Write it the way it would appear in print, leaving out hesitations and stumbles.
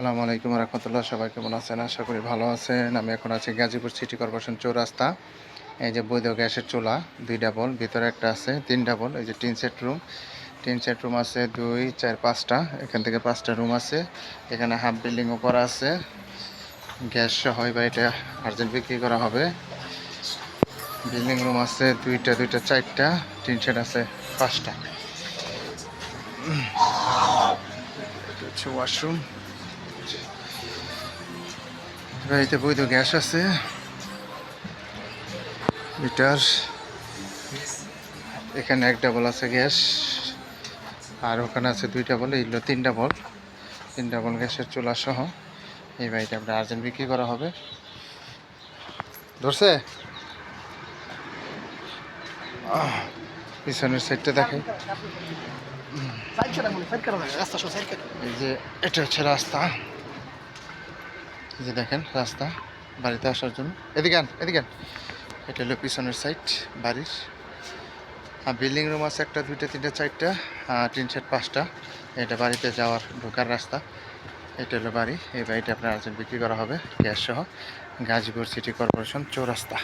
আসসালামু আলাইকুম রহমতুল্লাহ। সবাই কেমন আছেন? আশা করি ভালো আছেন। আমি এখন আছি গাজীপুর সিটি কর্পোরেশন চৌরাস্তা। এই যে বৈধ গ্যাসের চুলা 2 ডাবল, ভিতরে একটা আছে 3 ডাবল। এই যে টিন সেট রুম আছে 2, 4, 5টা। এখান থেকে 5টা রুম আছে। এখানে হাফ বিল্ডিংও করা আছে। গ্যাস সহ বা এটা আর্জেন্ট বিক্রি করা হবে। বিল্ডিং রুম আছে 2টা, 4টা। টিন সেট আছে 5টা। এটা হচ্ছে ওয়াশরুম। বাড়িতে বৈধ গ্যাস আছে, লিটার। এখানে 1 ডাবল আছে গ্যাস, আর ওখানে আছে 2 ডাবল। এইগুলো 3 ডাবল, 3 ডাবল গ্যাসের চুলা সহ এই বাড়িটা আপনার আর্জেন্ট বিক্রি করা হবে। ধরছে পিছনের সাইডটা দেখে। এই যে এটা হচ্ছে রাস্তা। এই যে দেখেন রাস্তা বাড়িতে আসার জন্য। এদিকে এটা হলো পিছনের সাইড বাড়ির। আর বিল্ডিং রুম আছে 1, 2, 3, 4টা, টিন সেট 5টা। এটা বাড়িতে যাওয়ার ঢোকার রাস্তা। এটা হলো বাড়ি। এই বাড়িটা আপনার আর্জেন্ট বিক্রি করা হবে গ্যাস সহ, গাজীপুর সিটি কর্পোরেশন চৌরাস্তা।